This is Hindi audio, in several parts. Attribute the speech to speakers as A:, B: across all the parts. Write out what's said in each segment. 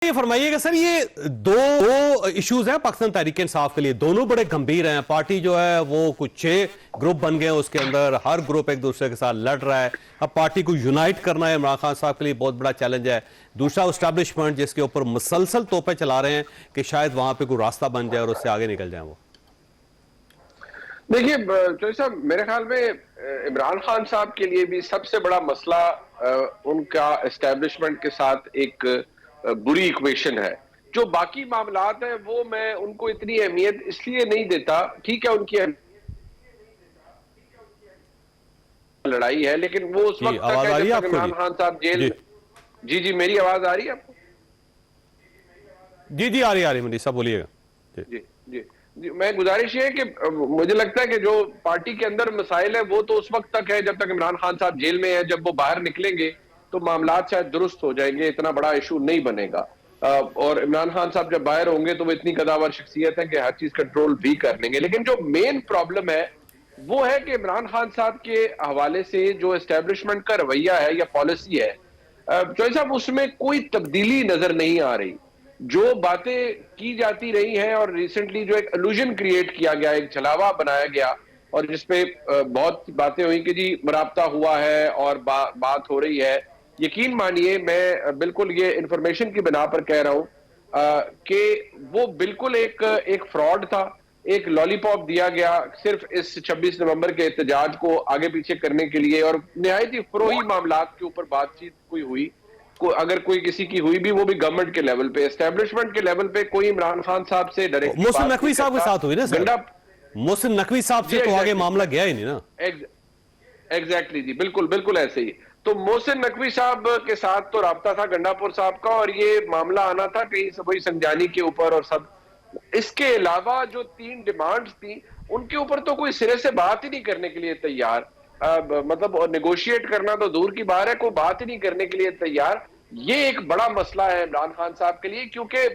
A: ये फरमाइएगा सर, ये दो इश्यूज हैं पाकिस्तान तहरीक इंसाफ के लिए, दोनों बड़े गंभीर हैं। पार्टी जो है वो कुछ 6 ग्रुप बन गए हैं, उसके अंदर हर ग्रुप एक दूसरे के साथ लड़ रहा है। अब पार्टी को यूनाइट करना है इमरान खान साहब के लिए बहुत बड़ा चैलेंज है। दूसरा एस्टैब्लिशमेंट जिसके ऊपर मुसलसल तोपे चला रहे हैं कि शायद वहां पर कोई रास्ता बन जाए और उससे आगे निकल जाए। वो
B: देखिए चौधरी साहब, मेरे ख्याल में इमरान खान साहब के लिए भी सबसे बड़ा मसला उनका एस्टैब्लिशमेंट के साथ एक बुरी इक्वेशन है। जो बाकी मामलात हैं वो मैं उनको इतनी अहमियत इसलिए नहीं देता। ठीक है, उनकी लड़ाई है, लेकिन वो उस वक्त तक है जब तक इमरान खान साहब जेल। जी, मेरी आवाज आ रही है आपको?
A: जी आ रही मुझे सब बोलिएगा।
B: जी, मैं गुजारिश ये है कि मुझे लगता है कि जो पार्टी के अंदर मसाइल है वो तो उस वक्त तक है जब तक इमरान खान साहब जेल में है। जब वो बाहर निकलेंगे तो मामलात शायद दुरुस्त हो जाएंगे, इतना बड़ा इशू नहीं बनेगा। और इमरान खान साहब जब बाहर होंगे तो वो इतनी कदावर शख्सियत है कि हर चीज कंट्रोल भी कर लेंगे। लेकिन जो मेन प्रॉब्लम है वो है कि इमरान खान साहब के हवाले से जो एस्टेब्लिशमेंट का रवैया है या पॉलिसी है चौधरी साहब, उसमें कोई तब्दीली नजर नहीं आ रही। जो बातें की जाती रही हैं और रिसेंटली जो एक इल्यूजन क्रिएट किया गया, एक छलावा बनाया गया और जिसपे बहुत बातें हुई कि जी मुराबता हुआ है और बात हो रही है। यकीन मानिए, मैं बिल्कुल ये इंफॉर्मेशन की बिना पर कह रहा हूं कि वो बिल्कुल एक फ्रॉड था। एक लॉलीपॉप दिया गया सिर्फ इस 26 नवंबर के एहतजाज को आगे पीछे करने के लिए, और निहायत ही फरोही मामलात के ऊपर बातचीत कोई हुई। अगर कोई किसी की हुई भी, वो भी गवर्नमेंट के लेवल पे, एस्टेब्लिशमेंट के लेवल पे कोई इमरान खान साहब से डायरेक्टली
A: मोहसिन नकवी साहब के साथ हुई ना सर? मोहसिन नकवी साहब से तो आगे मामला गया ही नहीं ना।
B: एग्जैक्टली जी, बिल्कुल ऐसे ही। तो मोहसिन नकवी साहब के साथ तो राब्ता था गंडापुर साहब का, और ये मामला आना था कहीं से वही संजानी के ऊपर और सब। इसके अलावा जो 3 डिमांड्स थी उनके ऊपर तो कोई सिरे से बात ही नहीं करने के लिए तैयार। मतलब नेगोशिएट करना तो दूर की बात है, कोई बात ही नहीं करने के लिए तैयार। ये एक बड़ा मसला है इमरान खान साहब के लिए, क्योंकि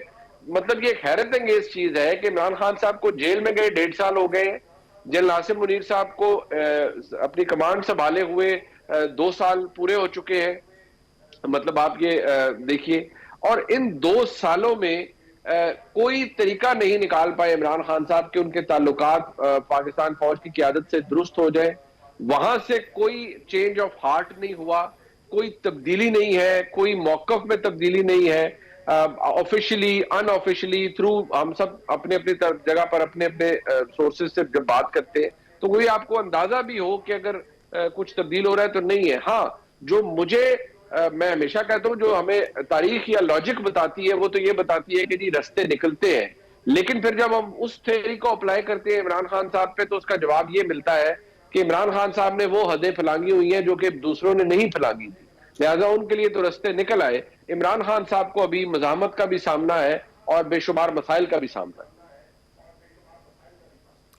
B: मतलब ये एक हैरत अंगेज चीज है कि इमरान खान साहब को जेल में गए 1.5 साल हो गए। जनरल नासिर मुनीर साहब को अपनी कमांड संभाले हुए 2 साल पूरे हो चुके हैं। मतलब आप ये देखिए, और इन 2 सालों में कोई तरीका नहीं निकाल पाए इमरान खान साहब के उनके ताल्लुकात पाकिस्तान फौज की क़यादत से दुरुस्त हो जाए। वहां से कोई चेंज ऑफ हार्ट नहीं हुआ, कोई तब्दीली नहीं है, कोई मौकफ में तब्दीली नहीं है। ऑफिशियली अनऑफिशियली थ्रू हम सब अपने अपनी जगह पर अपने अपने सोर्सेज से जब बात करते हैं तो कोई आपको अंदाजा भी हो कि अगर कुछ तब्दील हो रहा है तो नहीं है। हाँ, जो मुझे मैं हमेशा कहता हूं जो हमें तारीख या लॉजिक बताती है वो तो ये बताती है कि जी रास्ते निकलते हैं, लेकिन फिर जब हम उस थ्योरी को अप्लाई करते हैं इमरान खान साहब पे तो उसका जवाब ये मिलता है कि इमरान खान साहब ने वो हदें फैलांगी हुई हैं जो कि दूसरों ने नहीं फैलांगी थी, लिहाजा उनके लिए तो रास्ते निकल आए। इमरान खान साहब को अभी मज़ाहमत का भी सामना है और बेशुमार मसाइल का भी सामना है।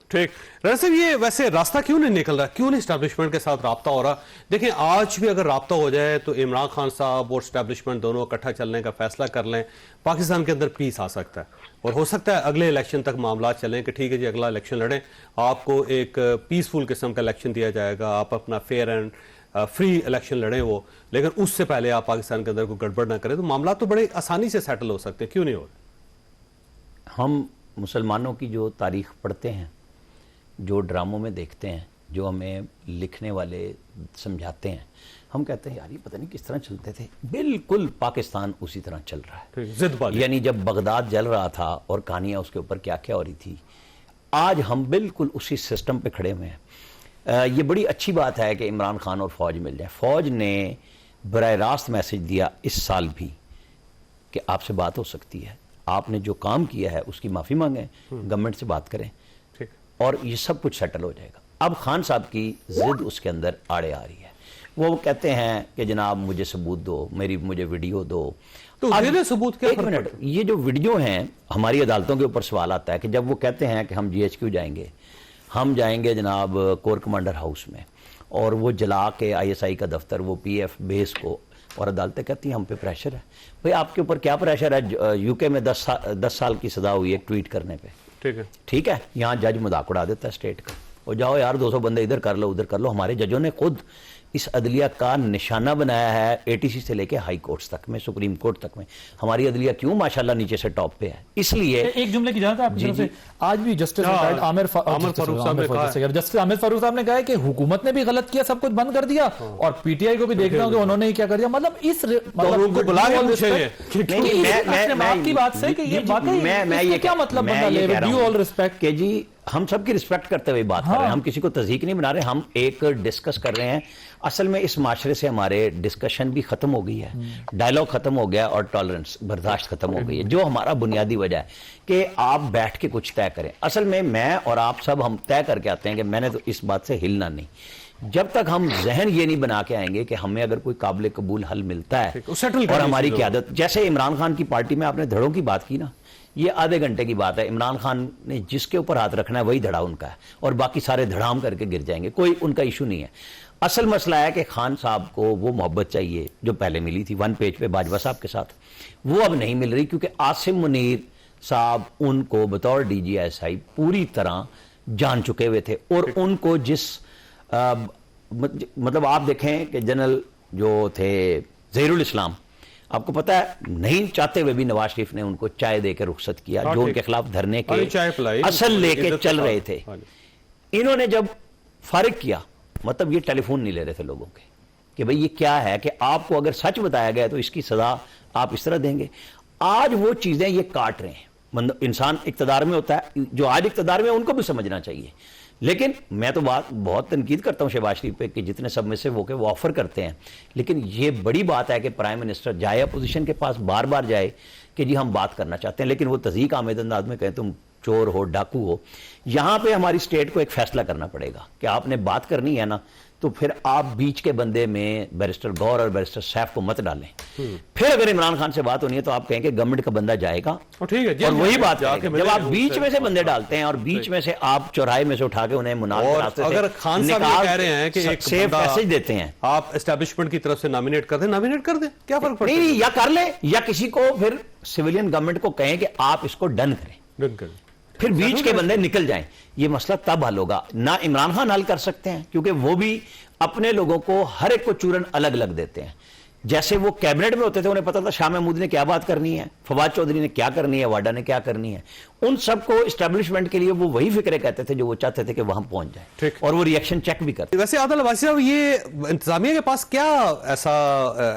A: ठीक, रैसे ये वैसे रास्ता क्यों नहीं निकल रहा, क्यों नहीं एस्टैब्लिशमेंट के साथ राब्ता हो रहा? देखें, आज भी अगर राब्ता हो जाए तो इमरान खान साहब और एस्टैब्लिशमेंट दोनों इकट्ठा चलने का फैसला कर लें, पाकिस्तान के अंदर पीस आ सकता है। और हो सकता है अगले इलेक्शन तक मामला चलें कि ठीक है जी अगला इलेक्शन लड़ें, आपको एक पीसफुल किस्म का इलेक्शन दिया जाएगा, आप अपना फेयर एंड फ्री इलेक्शन लड़ें वो, लेकिन उससे पहले आप पाकिस्तान के अंदर कोई गड़बड़ ना करें, तो मामला तो बड़े आसानी से सेटल हो सकते हैं। क्यों नहीं हो रहे?
C: हम मुसलमानों की जो तारीख पढ़ते हैं, जो ड्रामों में देखते हैं, जो हमें लिखने वाले समझाते हैं, हम कहते हैं यार ये पता नहीं किस तरह चलते थे। बिल्कुल पाकिस्तान उसी तरह चल रहा है। यानी जब बगदाद जल रहा था और कहानियां उसके ऊपर क्या क्या हो रही थी, आज हम बिल्कुल उसी सिस्टम पे खड़े हुए हैं। ये बड़ी अच्छी बात है कि इमरान खान और फौज मिल जाए। फौज ने बराह रास्त मैसेज दिया इस साल भी कि आपसे बात हो सकती है, आपने जो काम किया है उसकी माफी मांगे, गवर्नमेंट से बात करें और ये सब कुछ सेटल हो जाएगा। अब खान साहब की जिद उसके अंदर आड़े आ रही है। वो कहते हैं कि जनाब मुझे सबूत दो, मुझे वीडियो दो।
A: तो सबूत क्या?
C: एक मिनट, ये जो वीडियो हैं, हमारी अदालतों के ऊपर सवाल आता है कि जब वो कहते हैं कि हम GHQ जाएंगे, हम जाएंगे जनाब कोर कमांडर हाउस में, और वो जला के ISI का दफ्तर, वो PF बेस को, और अदालतें कहती हैं हम पे प्रेशर है। भाई आपके ऊपर क्या प्रेशर है? UK में 10 साल की सजा हुई है ट्वीट करने पे। ठीक है, यहाँ जज मजाक उड़ा देता है स्टेट का, और जाओ यार 200 बंदे इधर कर लो उधर कर लो। हमारे जजों ने खुद इस अदलिया का निशाना बनाया है, एटीसी से लेके हाई कोर्ट्स तक में, सुप्रीम कोर्ट तक में। हमारी अदलिया क्यों माशाल्लाह नीचे से टॉप पे है? इसलिए
D: एक जुमले की इजाजत है आपकी तरफ से। आज भी जस्टिस आमिर फारूक साहब ने कहा है कि हुकूमत ने भी गलत किया, सब कुछ बंद कर दिया, और पीटीआई को भी देखना होगा उन्होंने ही क्या कर दिया। मतलब इस
A: उनको बुला के पूछेंगे
D: आपकी बात से कि ये वाकई इसका क्या मतलब बनता है? विद ड्यू ऑल रिस्पेक्ट
C: कि जी हम सबकी रिस्पेक्ट करते हुए बात कर रहे हैं, हम किसी को तज़हीक नहीं बना रहे, हम एक डिस्कस कर रहे हैं। असल में इस माशरे से हमारे डिस्कशन भी खत्म हो गई है, डायलॉग खत्म हो गया और टॉलरेंस, बर्दाश्त खत्म हो गई है, जो हमारा बुनियादी वजह है कि आप बैठ के कुछ तय करें। असल में मैं और आप सब हम तय करके आते हैं कि मैंने तो इस बात से हिलना नहीं। जब तक हम जहन ये नहीं बना के आएंगे कि हमें अगर कोई काबिल कबूल हल मिलता है और हमारी क़यादत, जैसे इमरान खान की पार्टी में आपने धड़ों की बात की ना, ये आधे घंटे की बात है। इमरान खान ने जिसके ऊपर हाथ रखना है वही धड़ा उनका है, और बाकी सारे धड़ाम करके गिर जाएंगे, कोई उनका इशू नहीं है। असल मसला है कि खान साहब को वो मोहब्बत चाहिए जो पहले मिली थी वन पेज पे बाजवा साहब के साथ, वो अब नहीं मिल रही, क्योंकि आसिम मुनीर साहब उनको बतौर DGSI पूरी तरह जान चुके हुए थे, और उनको जिस मतलब आप देखें कि जनरल जो थे ज़हीरुल इस्लाम, आपको पता है नहीं चाहते हुए भी नवाज शरीफ ने उनको चाय देकर रुखसत किया, जो उनके खिलाफ धरने के असल लेके चल रहे थे। इन्होंने जब फारिग किया, मतलब ये टेलीफोन नहीं ले रहे थे लोगों के कि भाई ये क्या है, कि आपको अगर सच बताया गया तो इसकी सजा आप इस तरह देंगे। आज वो चीजें ये काट रहे हैं। मतलब इंसान इक्तदार में होता है, जो आज इक्तदार में उनको भी समझना चाहिए। लेकिन मैं तो बात बहुत तनकीद करता हूं शहबाज शरीफ पे कि जितने सब में से वो ऑफर करते हैं, लेकिन ये बड़ी बात है कि प्राइम मिनिस्टर जाए अपोजिशन के पास, बार बार जाए कि जी हम बात करना चाहते हैं, लेकिन वो तज़हीक आमेद अंदाज में कहें तुम चोर हो, डाकू हो। यहां पे हमारी स्टेट को एक फैसला करना पड़ेगा कि आपने बात करनी है ना, तो फिर आप बीच के बंदे में बैरिस्टर गौर और बैरिस्टर सैफ को मत डालें। फिर अगर इमरान खान से बात होनी है तो आप कहेंगे गवर्नमेंट का बंदा जाएगा,
A: ठीक है,
C: और वही बात जब आप बीच में से बंदे डालते हैं और बीच में से आप चौराहे में से उठा के उन्हें मुनाफे,
A: अगर खान साहब ये कह रहे हैं कि एक
C: सेफ मैसेज देते हैं,
A: आप एस्टैब्लिशमेंट की तरफ से नॉमिनेट कर दें, क्या फर्क पड़ता है?
C: नहीं, या कर ले, या किसी को फिर सिविलियन गवर्नमेंट को कहें कि आप इसको डन करें, फिर बीच के बंदे निकल जाएं। ये मसला तब हल होगा। ना इमरान खान हल कर सकते हैं, क्योंकि वो भी अपने लोगों को हर एक को चूरन अलग अलग देते हैं। जैसे वो कैबिनेट में होते थे, उन्हें पता था शाह महमूद ने क्या बात करनी है, फवाद चौधरी ने क्या करनी है, वाडा ने क्या करनी है। उन सबको एस्टैब्लिशमेंट के लिए वो वही फिक्रे कहते थे जो वो चाहते थे कि वहां पहुंच जाए, और वो रिएक्शन चेक भी करते।
A: वैसे आदिल अब्बासी साहब, ये इंतजामिया के पास क्या ऐसा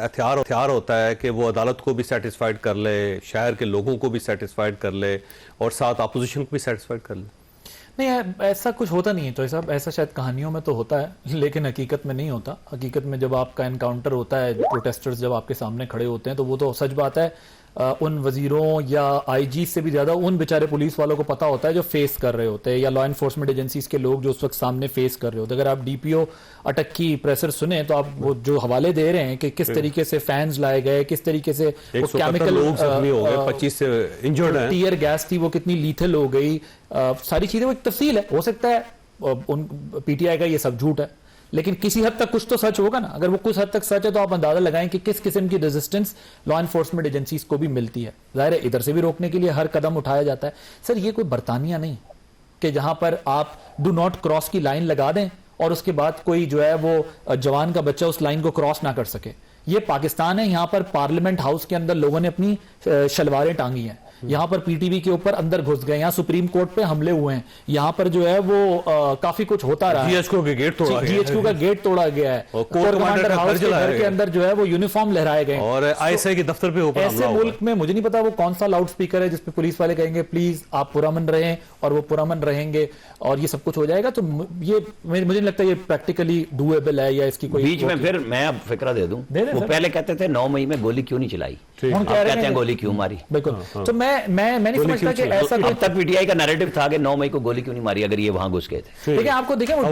A: हथियार होता है कि वो अदालत को भी सेटिस्फाइड कर ले, शहर के लोगों को भी सेटिस्फाइड कर ले, और साथ अपोजिशन को भी सेटिस्फाइड कर ले?
D: नहीं, ऐसा कुछ होता नहीं है। तो साहब ऐसा शायद कहानियों में तो होता है, लेकिन हकीकत में नहीं होता। हकीकत में जब आपका एनकाउंटर होता है, प्रोटेस्टर्स जब आपके सामने खड़े होते हैं, तो वो तो सच बात है उन वजीरों या आईजी से भी ज्यादा उन बेचारे पुलिस वालों को पता होता है जो फेस कर रहे होते हैं, या लॉ एनफोर्समेंट एजेंसीज के लोग जो उस वक्त सामने फेस कर रहे होते हैं। अगर आप DPO अटक की प्रेशर सुने तो आप वो जो हवाले दे रहे हैं कि किस तरीके से फैंस लाए गए, किस तरीके से वो केमिकल
A: लोग जख्मी हो गए, 25 से इंजर्ड हैं,
D: टीयर गैस थी वो कितनी लीथल हो गई, सारी चीजें वो एक तफसील है। हो सकता है उन PTI का ये सब झूठ है, लेकिन किसी हद तक कुछ तो सच होगा ना। अगर वो कुछ हद तक सच है तो आप अंदाजा लगाएं कि किस किस्म की रेजिस्टेंस लॉ एनफोर्समेंट एजेंसीज को भी मिलती है। जाहिर है इधर से भी रोकने के लिए हर कदम उठाया जाता है। सर ये कोई बरतानिया नहीं कि जहां पर आप डू नॉट क्रॉस की लाइन लगा दें और उसके बाद कोई जो है वो जवान का बच्चा उस लाइन को क्रॉस ना कर सके। ये पाकिस्तान है, यहां पर पार्लियामेंट हाउस के अंदर लोगों ने अपनी शलवारें टांगी हैं, यहां पर PTV के ऊपर अंदर घुस गए, यहां सुप्रीम कोर्ट पे हमले हुए हैं, यहां पर जो है वो काफी कुछ होता रहा है।
A: GHQ का गेट तोड़ा गया है,
D: GHQ का गेट तोड़ा गया है, कोर कमांडर हाउस के घर के अंदर जो है वो यूनिफॉर्म लहराए गए,
A: और ISI के दफ्तर पे ऊपर
D: ऐसे मुल्क में मुझे नहीं पता वो कौन सा लाउड स्पीकर है जिसपे पुलिस वाले कहेंगे प्लीज आप पुरअमन रहें, और वो पुरअमन रहेंगे और ये सब कुछ हो जाएगा। तो ये मुझे नहीं लगता ये प्रैक्टिकली डूएबल है, या इसकी कोई
C: बीच में फिर मैं अब फिक्रा दे दूं। वो पहले कहते थे 9 मई में गोली क्यों नहीं चलाई,
D: हम
C: कहते हैं गोली क्यों मारी।
D: बिल्कुल। तो मैं नहीं समझता कि ऐसा
C: अब तक PTI का नैरेटिव था कि 9 मई को गोली क्यों नहीं मारी अगर ये वहां घुस गए थे।
D: लेकिन आपको देखें वो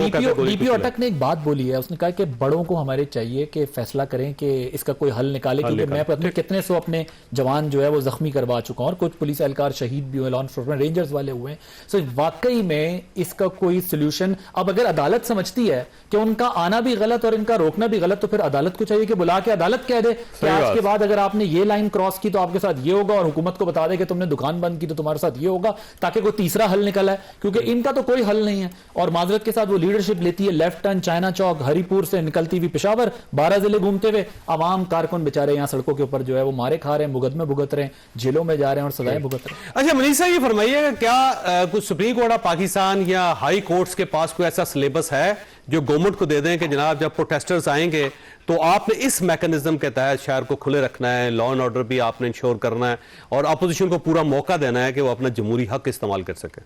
D: DPO अटक ने एक बात बोली है, उसने कहा कि बड़ों को हमारे चाहिए कि फैसला करें कि इसका कोई हल निकाले, क्योंकि मैं अपने कितने सौ अपने जवान जो है वो जख्मी करवा चुका हूं और कुछ पुलिस एहलकार शहीद भी हुए, लॉ एनफोर्समेंट रेंजर्स वाले हुए। सो वाकई में इसका कोई सोल्यूशन अब अगर अदालत समझती है कि उनका आना भी गलत और इनका रोकना भी गलत, तो फिर अदालत को चाहिए कि बुला के अदालत कह दे कि आज के बाद अगर आपने ये लाइन लाइन क्रॉस की तो आपके साथ ये होगा, और हुकूमत को बता दे कि तुमने दुकान बंद की तो तुम्हारे साथ ये होगा, ताकि कोई तीसरा हल निकला है, क्योंकि इनका तो कोई हल नहीं है। और माजरत के साथ वो लीडरशिप लेती है, लेफ्ट टर्न चाइना चौक हरिपुर से निकलती हुई पेशावर, 12 जिले घूमते हुए, आवाम कारकुन बेचारे यहाँ सड़कों के ऊपर जो है वो मारे खा रहे हैं, मुकदमे भुगत रहे हैं, जेलों में जा रहे हैं और सजाएं भुगत रहे हैं।
A: अच्छा मनीष साहब, ये फरमाइएगा, क्या कुछ सुप्रीम कोर्ट ऑफ पाकिस्तान या हाई कोर्ट्स के पास कोई ऐसा सिलेबस है जो गवर्नमेंट को दे दें कि जनाब जब प्रोटेस्टर्स आएंगे तो आपने इस मैकेनिज्म के तहत शहर को खुले रखना है, लॉ एंड ऑर्डर भी आपने इंश्योर करना है, और अपोजिशन को पूरा मौका देना है कि वो अपना जमहूरी हक इस्तेमाल कर सके?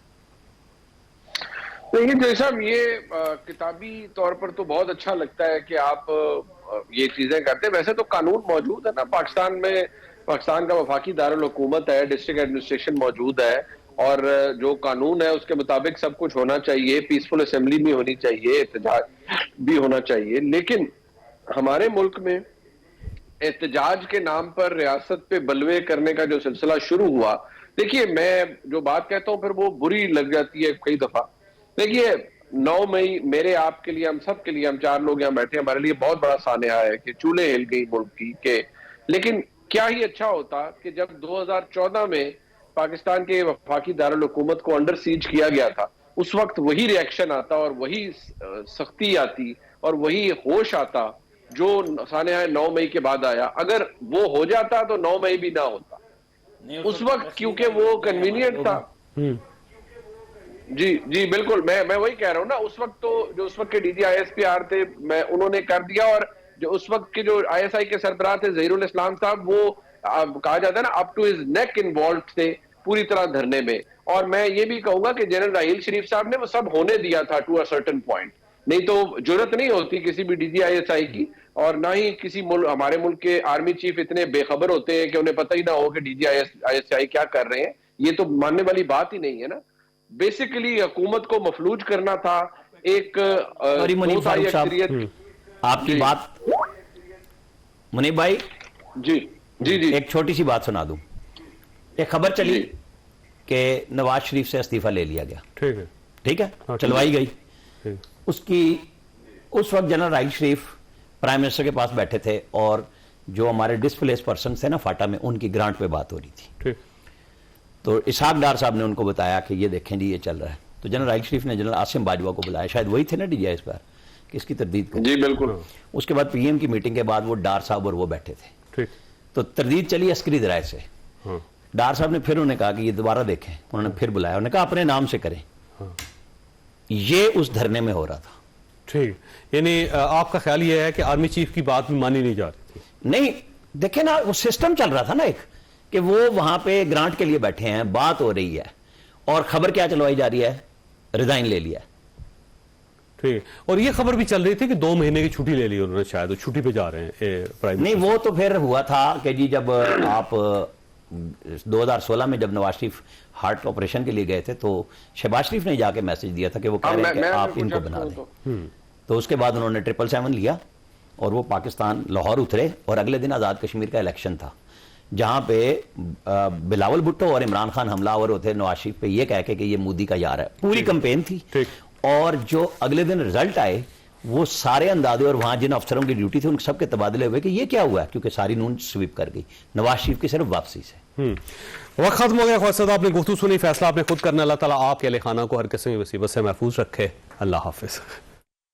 B: देखिए जय साहब, ये किताबी तौर पर तो बहुत अच्छा लगता है कि आप ये चीजें करते हैं। वैसे तो कानून मौजूद है ना पाकिस्तान में, पाकिस्तान का वफाकी दारुल हुकूमत है, डिस्ट्रिक्ट एडमिनिस्ट्रेशन मौजूद है, और जो कानून है उसके मुताबिक सब कुछ होना चाहिए, पीसफुल असेंबली भी होनी चाहिए, एहतजाज भी होना चाहिए। लेकिन हमारे मुल्क में एहतजाज के नाम पर रियासत पे बलवे करने का जो सिलसिला शुरू हुआ, देखिए मैं जो बात कहता हूं फिर वो बुरी लग जाती है कई दफा। देखिए 9 मई मेरे आपके लिए, हम सब के लिए, हम 4 लोग यहाँ बैठे, हमारे लिए बहुत बड़ा सान्या है कि चूल्हे हिल गई मुल्क की के। लेकिन क्या ही अच्छा होता कि जब 2014 में पाकिस्तान के वफाकी दारुल हुकूमत को अंडर सीज किया गया था, उस वक्त वही रिएक्शन आता और वही सख्ती आती और वही होश आता जो सान्या 9 मई के बाद आया। अगर वो हो जाता तो 9 मई भी ना होता उस वक्त, क्योंकि वो कन्वीनियंट था। जी जी बिल्कुल, मैं वही कह रहा हूं ना, उस वक्त तो जो उस वक्त के डीजी ISPR थे, मैं उन्होंने कर दिया, और जो उस वक्त के जो ISI के सरबराह थे ज़हीरुल इस्लाम साहब, वो कहा जाता है ना up to his neck involve थे पूरी तरह धरने में। और मैं ये भी कहूंगा कि जनरल राहील शरीफ साहब ने वो सब होने दिया था टू अ सर्टेन पॉइंट, नहीं तो जरूरत नहीं होती किसी भी DG ISI की, और ना ही किसी हमारे मुल्क के आर्मी चीफ इतने बेखबर होते हैं कि उन्हें पता ही ना हो कि DG ISI क्या कर रहे हैं। ये तो मानने वाली बात ही नहीं है ना। बेसिकली हुकूमत को मफलूज करना था। एक
C: आपकी बात मुनीब भाई,
B: जी जी जी,
C: एक छोटी सी बात सुना दूं। एक खबर चली कि नवाज शरीफ से इस्तीफा ले लिया गया, ठीक है, चलवाई गई। उसकी उस वक्त जनरल राहील शरीफ प्राइम मिनिस्टर के पास बैठे थे, और जो हमारे डिस्प्लेस पर्सन थे ना फाटा में, उनकी ग्रांट पे बात हो रही थी। तो इसहाक डार साहब ने उनको बताया कि ये देखें जी ये चल रहा है। तो जनरल राहील शरीफ ने जनरल आसिम बाजवा को बुलाया, शायद वही थे ना DG ISPR, कि इसकी तरदीद करें।
B: जी बिल्कुल।
C: उसके बाद PM की मीटिंग के बाद वो डार साहब और वो बैठे थे, तो तरदीद चली अस्करी दराय से। डार साहब ने फिर उन्हें कहा कि ये दोबारा देखें, उन्होंने फिर बुलाया, उन्होंने कहा अपने नाम से करें। ये उस धरने में हो रहा था।
A: ठीक, यानी आपका ख्याल ये है कि आर्मी चीफ की बात भी मानी नहीं जा रही थी?
C: नहीं, देखे ना, वो सिस्टम चल रहा था ना एक, कि वो वहां पे ग्रांट के लिए बैठे हैं, बात हो रही है, और खबर क्या चलवाई जा रही है, रिजाइन ले लिया।
A: ठीक, और ये खबर भी चल रही थी कि 2 महीने की छुट्टी ले ली उन्होंने, शायद वो छुट्टी पे जा रहे हैं प्राइम।
C: नहीं, वो तो फिर हुआ था कि जी जब आप 2016 में जब नवाज शरीफ हार्ट ऑपरेशन के लिए गए थे, तो शहबाज शरीफ ने जाके मैसेज दिया था कि वो कह रहे हैं कि आप इनको बना दें। तो उसके बाद उन्होंने 777 लिया और वो पाकिस्तान लाहौर उतरे, और अगले दिन आज़ाद कश्मीर का इलेक्शन था, जहां पे बिलावल भुट्टो और इमरान खान हमलावर होते नवाज शरीफ पे, ये कह के कि ये मोदी का यार है। पूरी कैंपेन थी, और जो अगले दिन रिजल्ट आए वो सारे अंदाजे, और वहां जिन अफसरों की ड्यूटी थी उन सबके तबादले हुए कि ये क्या हुआ है, क्योंकि सारी नून स्वीप कर गई नवाज शरीफ की सिर्फ वापसी से।
A: वक्त खत्म हो गया। ख्वाजा साहब, आपने गुफ्तगू सुनी, फैसला आपने खुद करना। अल्लाह ताला आपके अहले खाना को हर किस्म की मुसीबत से महफूज रखे। अल्लाह हाफिज।